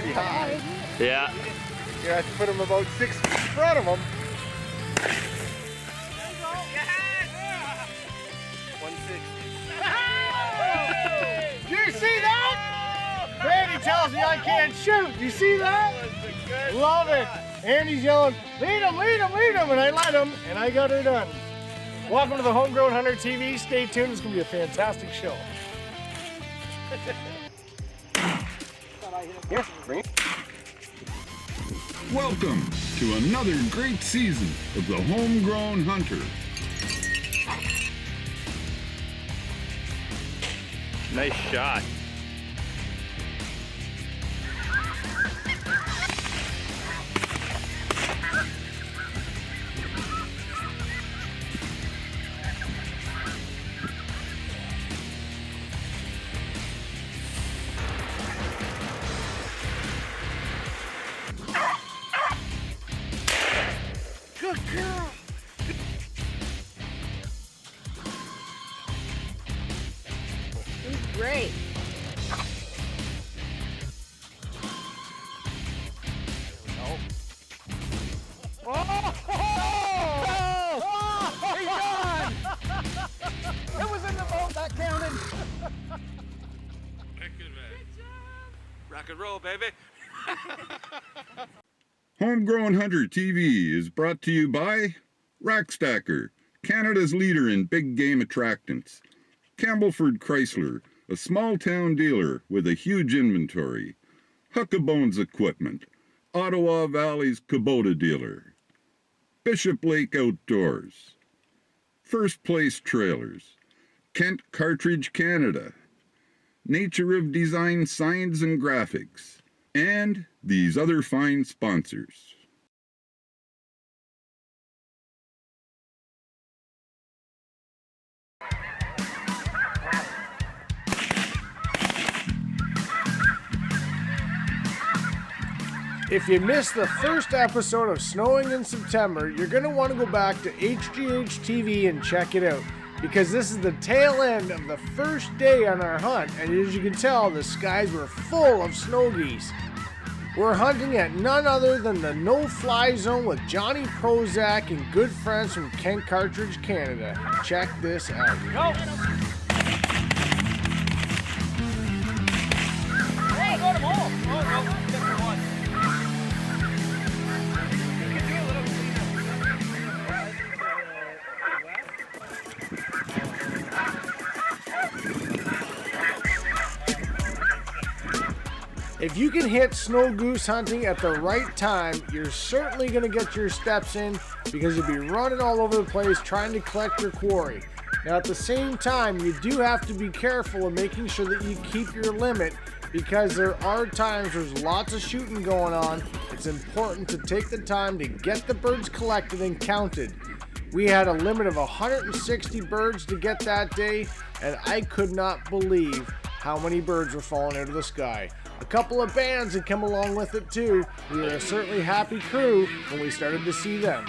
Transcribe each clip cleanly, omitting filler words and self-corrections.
pretty high. Yeah. You have to put them about 6 feet in front of them. 160. Do you see that? Randy tells me I can't shoot. Do you see that? Love it. Andy's yelling, lead him, lead him, lead him, and I let him, and I got her done. Welcome to the Homegrown Hunter TV. Stay tuned. It's going to be a fantastic show. Here, bring it. Welcome to another great season of the Homegrown Hunter. Nice shot. Good girl. He's great. Oh! He's gone! It was in the boat, that counted. Rock and roll, baby. Homegrown Hunter TV is brought to you by Rackstacker, Canada's leader in big game attractants. Campbellford Chrysler, a small town dealer with a huge inventory. Huckabones Equipment, Ottawa Valley's Kubota dealer. Bishop Lake Outdoors. First Place Trailers. Kent Cartridge Canada. Nature of Design Signs and Graphics. And these other fine sponsors. If you missed the first episode of Snowing in September, you're going to want to go back to HGH TV and check it out, because this is the tail end of the first day on our hunt, and as you can tell, the skies were full of snow geese. We're hunting at none other than the no-fly zone with John Prosak and good friends from Kent Cartridge, Canada. Check this out. Go! Hey, go to them all! Oh, no, just for one. You can do a little If you can hit snow goose hunting at the right time, you're certainly going to get your steps in, because you'll be running all over the place trying to collect your quarry. Now at the same time, you do have to be careful of making sure that you keep your limit, because there are times there's lots of shooting going on. It's important to take the time to get the birds collected and counted. We had a limit of 160 birds to get that day, and I could not believe how many birds were falling out of the sky. A couple of bands had come along with it too. We were a certainly happy crew when we started to see them.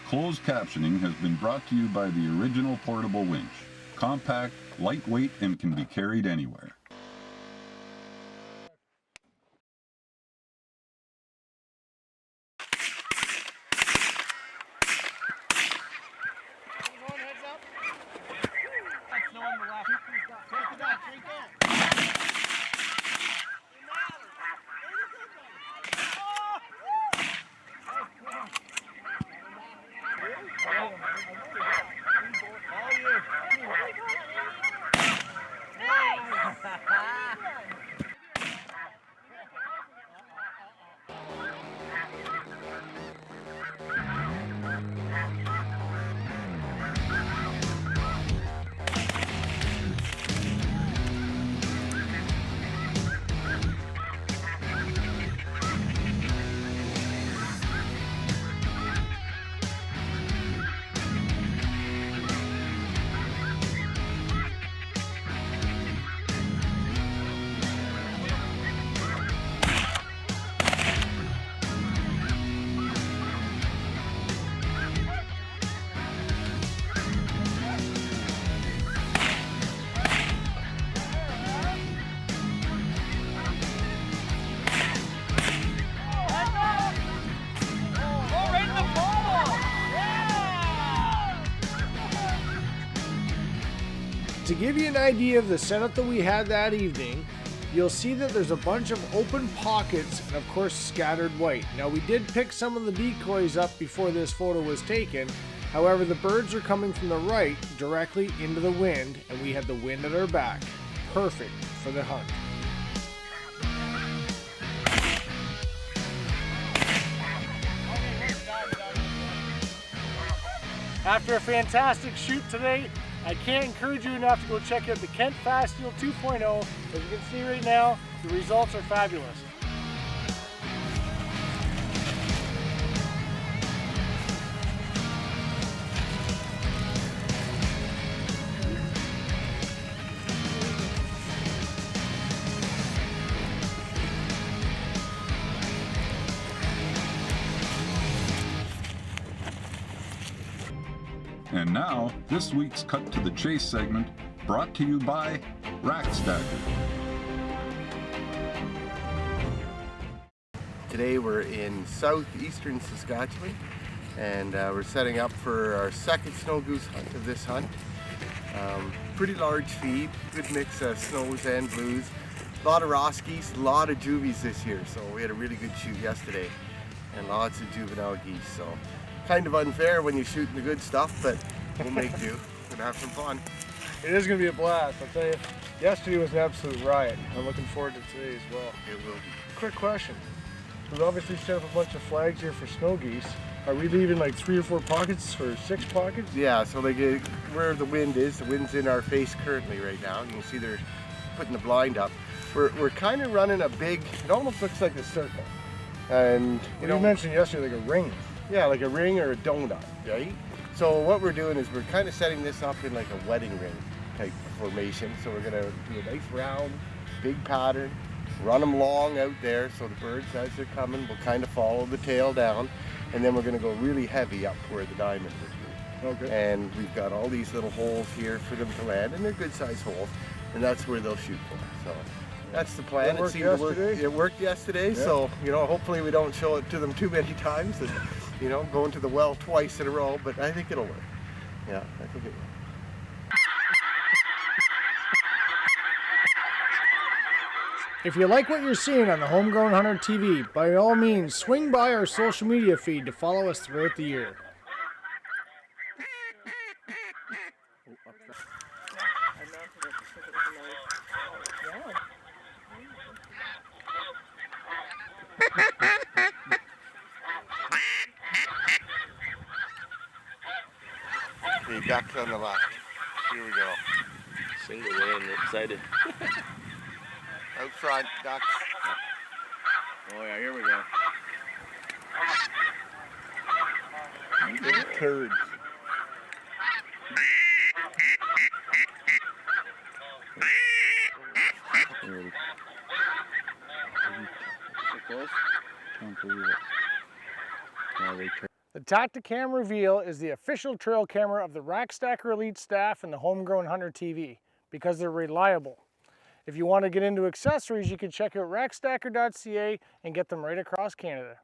Closed captioning has been brought to you by the original portable winch. Compact, lightweight, and can be carried anywhere. to give you an idea of the setup that we had that evening, you'll see that there's a bunch of open pockets and of course scattered white. Now we did pick some of the decoys up before this photo was taken. However, the birds are coming from the right directly into the wind, and we had the wind at our back. Perfect for the hunt. After a fantastic shoot today, I can't encourage you enough to go check out the Kent Fast Steel 2.0. As you can see right now, the results are fabulous. And now, this week's Cut to the Chase segment, brought to you by Rackstacker. Today we're in southeastern Saskatchewan, and we're setting up for our second snow goose hunt of this hunt. Pretty large feed, good mix of snows and blues. A lot of Roskies, a lot of juvies this year, so we had a really good shoot yesterday, and lots of juvenile geese. So kind of unfair when you're shooting the good stuff, but we'll make do. We're gonna have some fun. It is going to be a blast, I'll tell you. Yesterday was an absolute riot. I'm looking forward to today as well. It will be. Quick question. We've obviously set up a bunch of flags here for snow geese. Are we leaving like 3 or 4 pockets or 6 pockets? Yeah, so like where the wind is, the wind's in our face currently right now. You can see they're putting the blind up. We're kind of running a big, it almost looks like a circle. And You mentioned yesterday like a ring. yeah, like a ring or a donut, right? So what we're doing is we're kind of setting this up in like a wedding ring type formation. So we're gonna do a nice round, big pattern, run them long out there so the birds as they're coming will kind of follow the tail down, and then we're gonna go really heavy up where the diamond would be. Okay. And we've got all these little holes here for them to land, and they're good sized holes, and that's where they'll shoot for. So that's the plan. That worked seemed to work. yesterday? It worked yesterday, Yeah. so hopefully we don't show it to them too many times, and going to the well twice in a row. But I think it'll work. Yeah, I think it will. If you like what you're seeing on the Homegrown Hunter TV, by all means, swing by our social media feed to follow us throughout the year. The ducks on the left. Here we go. Single in, excited. Out front, ducks. Oh yeah, here we go. Big turds. The Tactacam Reveal is the official trail camera of the Rackstacker Elite staff and the Homegrown Hunter TV because they're reliable. If you want to get into accessories, you can check out rackstacker.ca and get them right across Canada.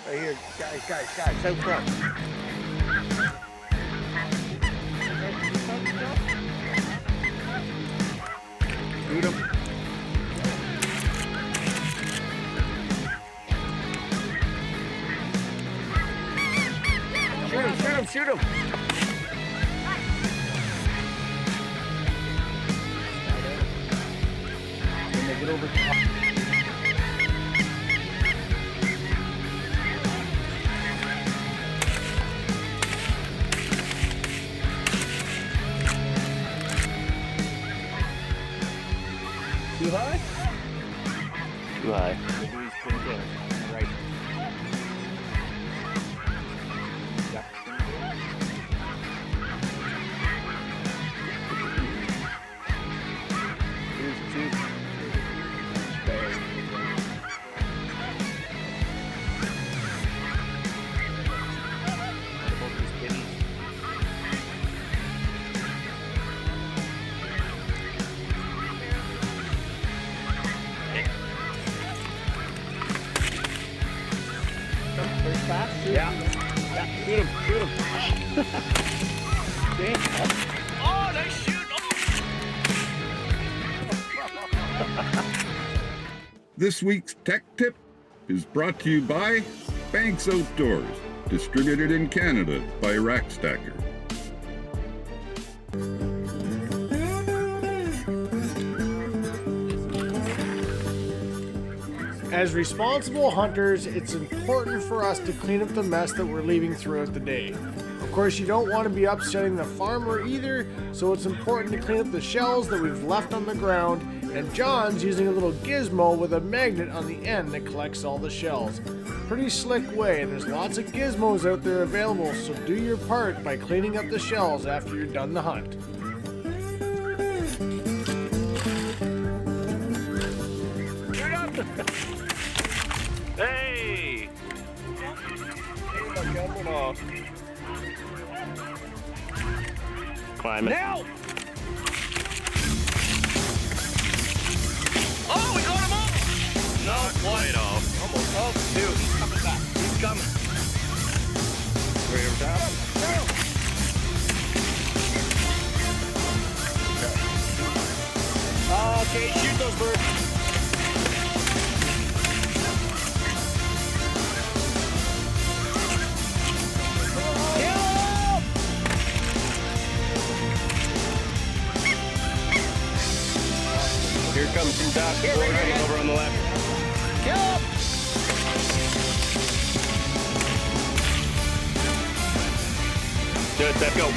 Right here, guys, out front. Shoot him. Shoot him. When they get over top. Too high? Too high. Right. Yeah. Shoot him, shoot him. See? Oh, nice shoot. This week's Tech Tip is brought to you by Banks Outdoors, distributed in Canada by Rackstacker. As responsible hunters, it's important for us to clean up the mess that we're leaving throughout the day. Of course, you don't want to be upsetting the farmer either, so it's important to clean up the shells that we've left on the ground, and John's using a little gizmo with a magnet on the end that collects all the shells. Pretty slick way, and there's lots of gizmos out there available, so do your part by cleaning up the shells after you're done the hunt. Hey! Climbing. Now! Oh, we got him all! Not quite off. Almost. Oh, dude, he's coming back. He's coming. Right over top. Okay, shoot those birds. Here comes some top. Coming over on the left. Kill him! Do it, Seth, go.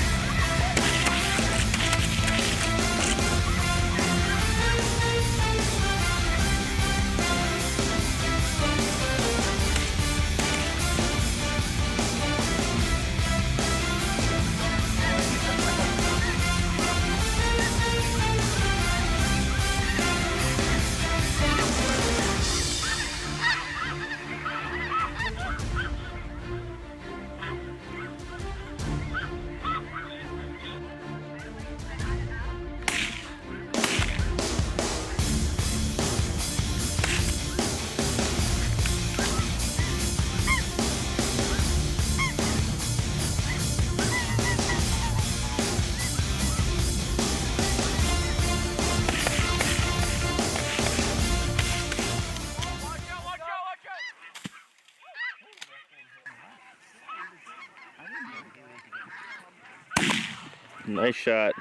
Nice shot.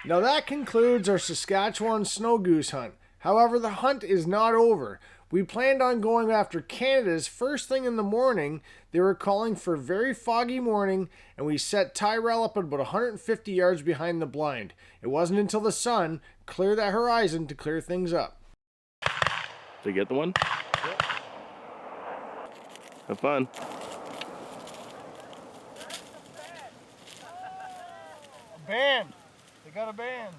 Now that concludes our Saskatchewan snow goose hunt. However, the hunt is not over. We planned on going after Canada's first thing in the morning. They were calling for a very foggy morning, and we set Tyrell up at about 150 yards behind the blind. It wasn't until the sun cleared that horizon to clear things up. Did you get the one? Yep. Have fun. A band. They got a band.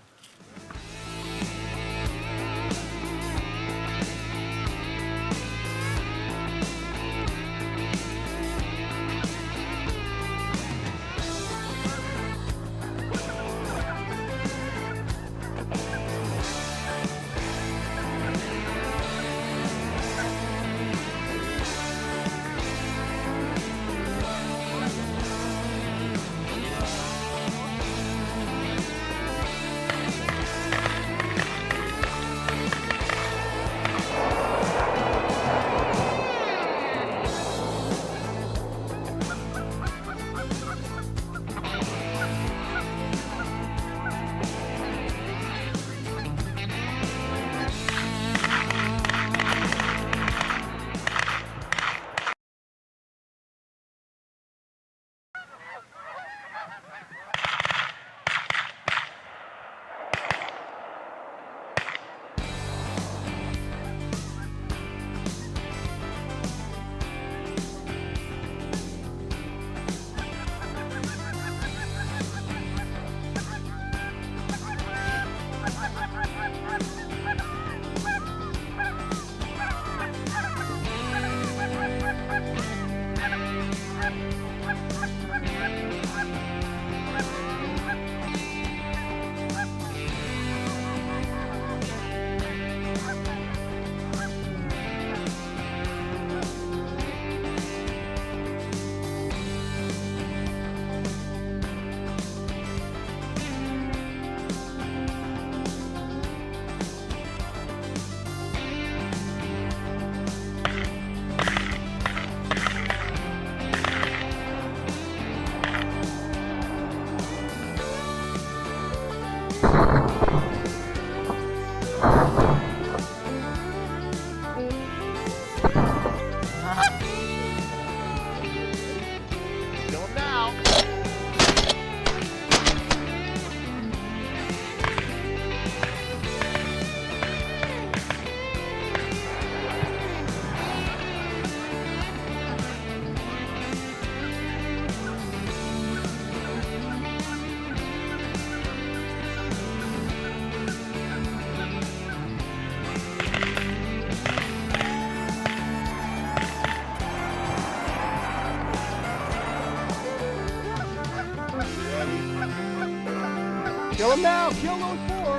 Kill him now. Kill those four.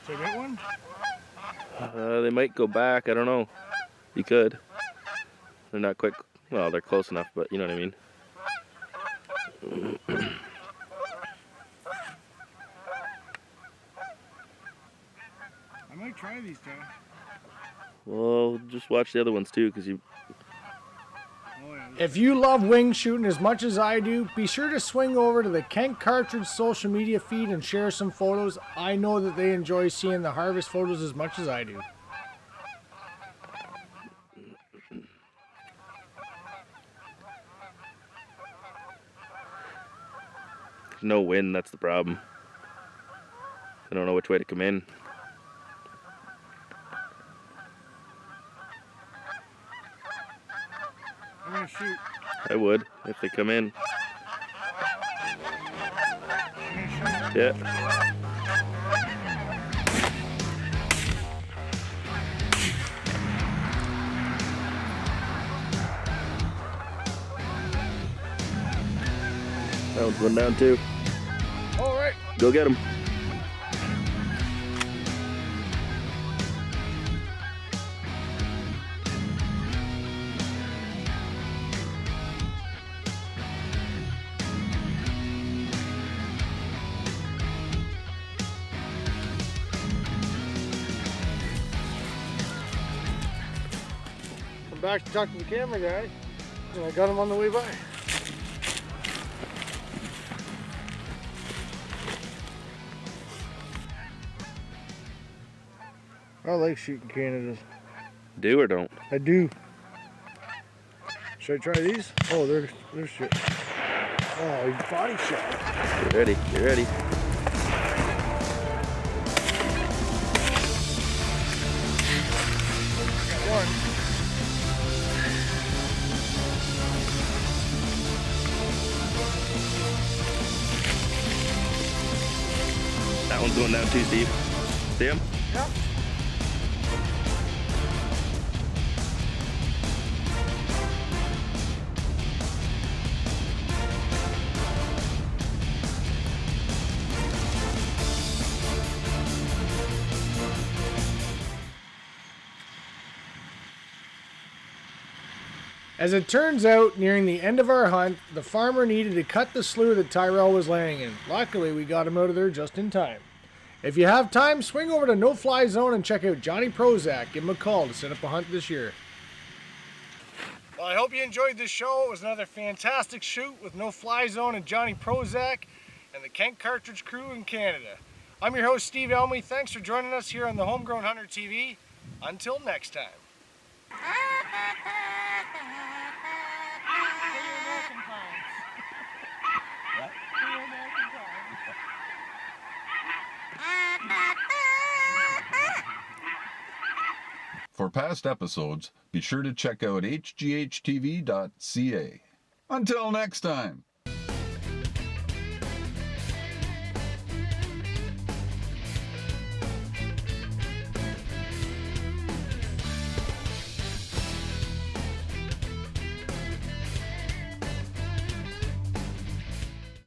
Should I get one? They might go back. I don't know. You could. They're not quite. Well, they're close enough, but you know what I mean. I might try these two. Well, just watch the other ones too, because you. If you love wing shooting as much as I do, be sure to swing over to the Kent Cartridge social media feed and share some photos. I know that they enjoy seeing the harvest photos as much as I do. No wind, that's the problem. I don't know which way to come in. I'm gonna shoot. I would, if they come in. I'm gonna shoot. Yeah. That one's going down too. All right. Go get him. Come back to talk to the camera guy. And I got him on the way by. I like shooting Canadas. Do or don't? I do. Should I try these? Oh, they're shit. Oh, he's body shot. Get ready, get ready. Got one. That one's going down too, Steve. See him? Yep. As it turns out, nearing the end of our hunt, the farmer needed to cut the slough that Tyrell was laying in. Luckily, we got him out of there just in time. If you have time, swing over to No Fly Zone and check out Johnny Prosak. Give him a call to set up a hunt this year. Well, I hope you enjoyed this show. It was another fantastic shoot with No Fly Zone and Johnny Prosak and the Kent Cartridge crew in Canada. I'm your host, Steve Elmy. Thanks for joining us here on the Homegrown Hunter TV. Until next time. For past episodes, be sure to check out hghtv.ca. Until next time.